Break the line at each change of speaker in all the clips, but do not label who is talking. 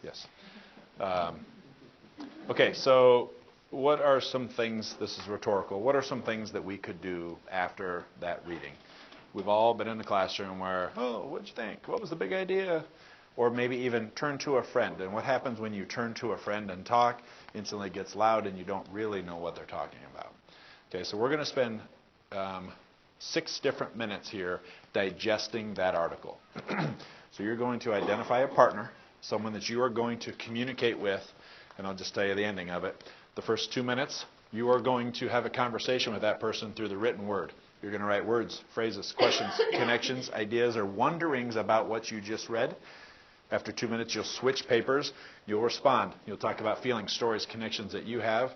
Yes. Okay, so what are some things, this is rhetorical, what are some things that we could do after that reading? We've all been in the classroom where, oh, what'd you think? What was the big idea? Or maybe even turn to a friend. And what happens when you turn to a friend and talk? Instantly gets loud and you don't really know what they're talking about. Okay, so we're going to spend 6 different minutes here digesting that article. So you're going to identify a partner, someone that you are going to communicate with, and I'll just tell you the ending of it. The first 2 minutes, you are going to have a conversation with that person through the written word. You're going to write words, phrases, questions, connections, ideas, or wonderings about what you just read. After 2 minutes, you'll switch papers. You'll respond. You'll talk about feelings, stories, connections that you have,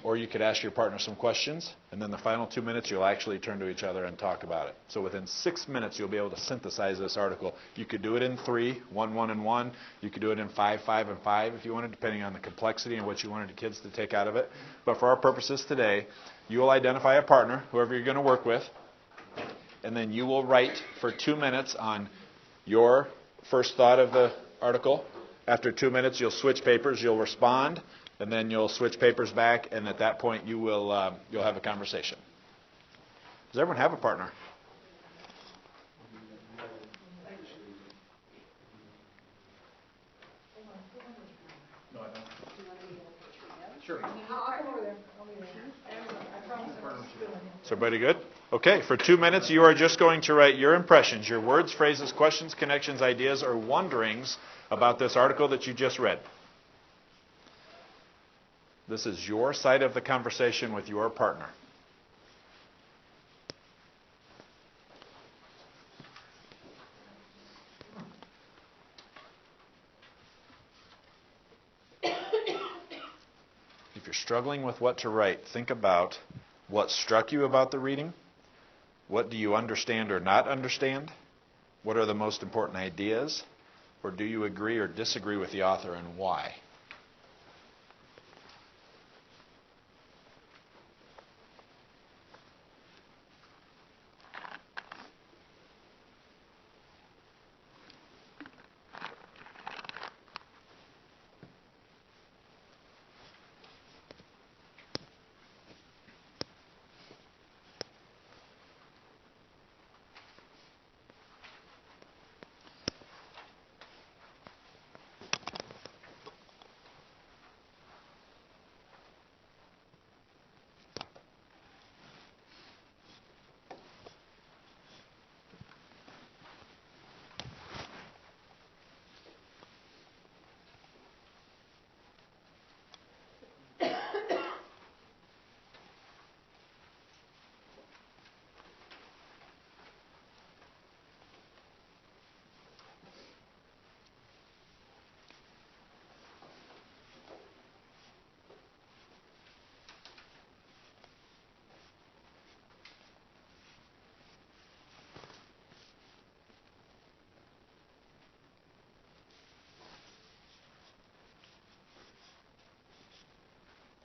or you could ask your partner some questions. And then the final 2 minutes, you'll actually turn to each other and talk about it. So within 6 minutes, you'll be able to synthesize this article. You could do it in 3, 1, 1, and 1. You could do it in 5, 5, and 5 if you wanted, depending on the complexity and what you wanted the kids to take out of it. But for our purposes today, you will identify a partner, whoever you're going to work with, and then you will write for 2 minutes on your first thought of the article. After 2 minutes, you'll switch papers, you'll respond, and then you'll switch papers back, and at that point, you'll have a conversation. Does everyone have a partner? No, I don't. Sure. Is everybody good? Okay, for 2 minutes, you are just going to write your impressions, your words, phrases, questions, connections, ideas, or wonderings about this article that you just read. This is your side of the conversation with your partner. If you're struggling with what to write, think about what struck you about the reading. What do you understand or not understand? What are the most important ideas? Or do you agree or disagree with the author, and why?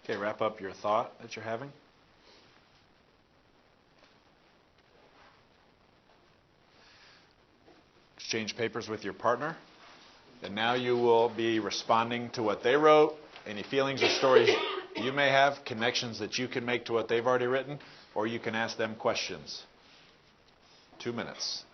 Okay, wrap up your thought that you're having. Exchange papers with your partner. And now you will be responding to what they wrote, any feelings or stories you may have, connections that you can make to what they've already written, or you can ask them questions. 2 minutes.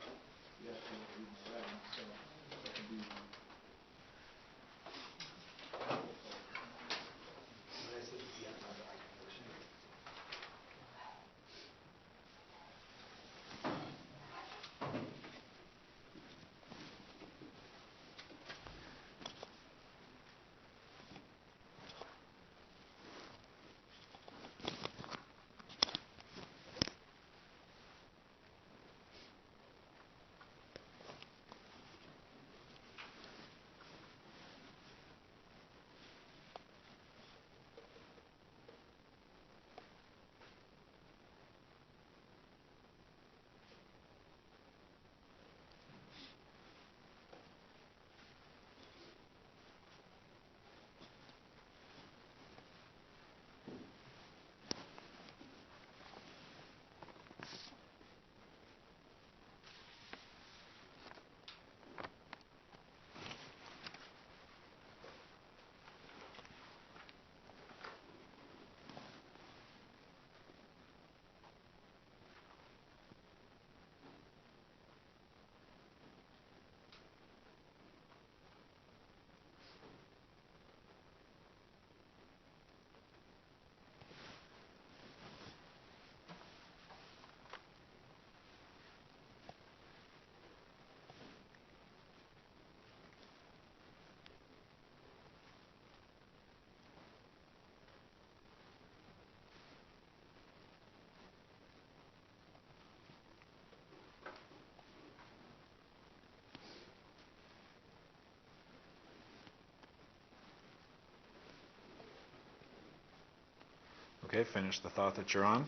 Okay, finish the thought that you're on.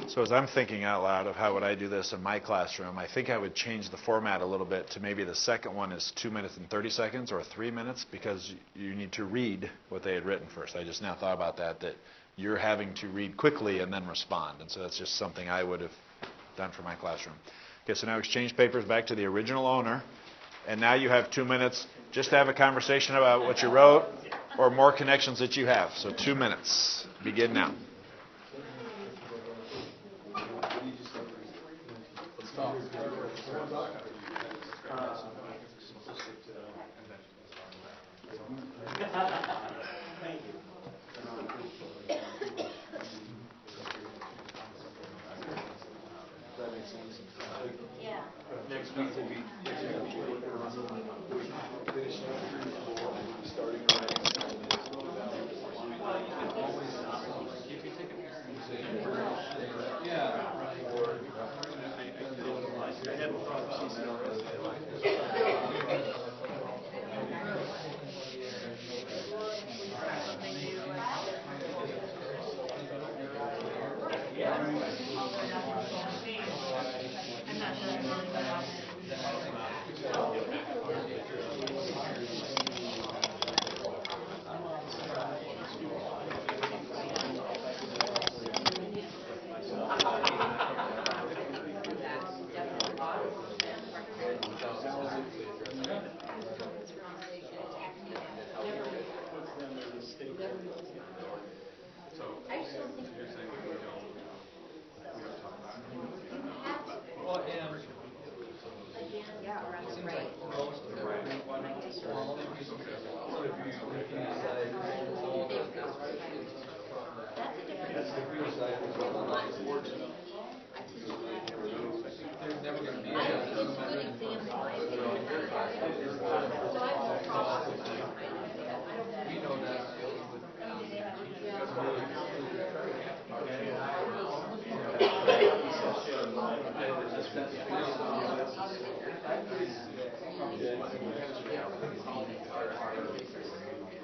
So as I'm thinking out loud of how would I do this in my classroom, I think I would change the format a little bit to maybe the second one is 2 minutes and 30 seconds or 3 minutes because you need to read what they had written first. I just now thought about that you're having to read quickly and then respond. And so that's just something I would have done for my classroom. Okay, so now exchange papers back to the original owner. And now you have 2 minutes just to have a conversation about what you wrote or more connections that you have. So 2 minutes. Begin now.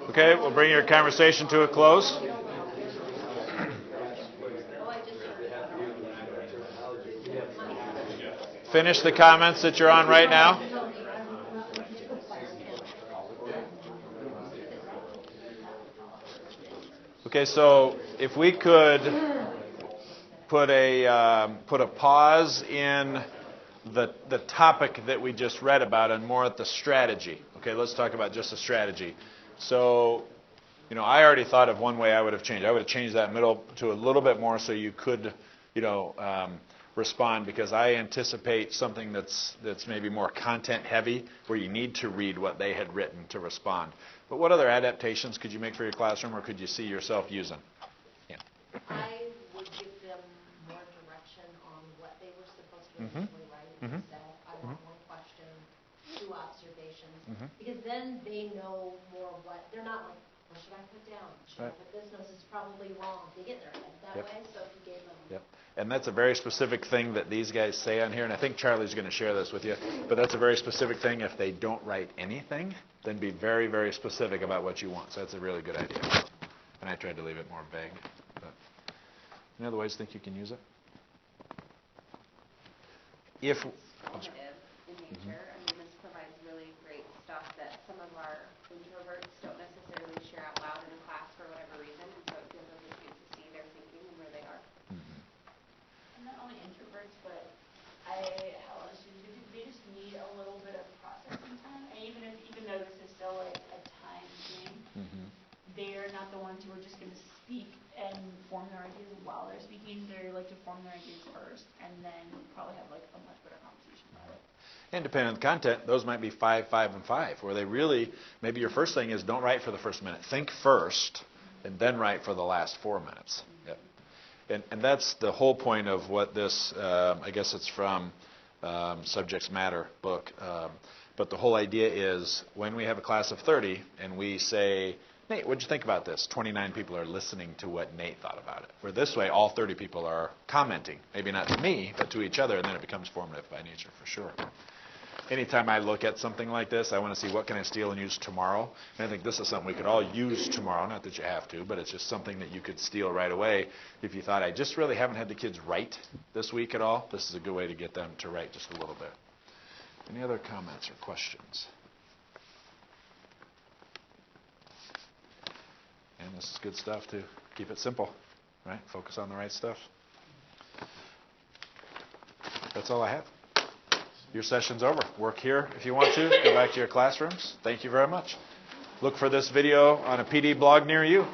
Okay, we'll bring your conversation to a close. Finish the comments that you're on right now. Okay, so if we could put a pause in the topic that we just read about and more at the strategy. Okay, let's talk about just the strategy. So, I already thought of one way I would have changed. I would have changed that middle to a little bit more so you could, respond because I anticipate something that's maybe more content heavy where you need to read what they had written to respond. But what other adaptations could you make for your classroom or could you see yourself using? Yeah.
I would give them more direction on what they were supposed to initially write instead. I want one question, 2 observations, because then they know more they're not like, what should I put down? Should I put this? No, this is probably wrong. They get their head that way, so if you gave them...
Yep. And that's a very specific thing that these guys say on here, and I think Charlie's going to share this with you, but that's a very specific thing. If they don't write anything, then be very, very specific about what you want. So that's a really good idea. And I tried to leave it more vague. But any other ways you think you can use it? If...
in nature. I mean, this provides really great stuff that some of our introverts don't necessarily share out loud in a class for whatever reason, and so it gives us a chance to see their thinking and where they are.
And not only introverts, but I have a lot of students who they just need a little bit of processing time. And even though this is still like a time thing, they're not the ones who are just going to speak and form their ideas while they're speaking. They like to form their ideas first, and then probably have like a much better conversation about it.
And depending on the content, those might be 5, 5, and 5, where they really, maybe your first thing is don't write for the first minute. Think first, and then write for the last 4 minutes. Yep. And that's the whole point of what this, I guess it's from Subjects Matter book. But the whole idea is when we have a class of 30 and we say, Nate, what'd you think about this? 29 people are listening to what Nate thought about it. Where this way, all 30 people are commenting. Maybe not to me, but to each other, and then it becomes formative by nature for sure. Anytime I look at something like this, I want to see what can I steal and use tomorrow. And I think this is something we could all use tomorrow. Not that you have to, but it's just something that you could steal right away. If you thought, I just really haven't had the kids write this week at all, this is a good way to get them to write just a little bit. Any other comments or questions? And this is good stuff to keep it simple, right? Focus on the right stuff. That's all I have. Your session's over. Work here if you want to. Go back to your classrooms. Thank you very much. Look for this video on a PD blog near you.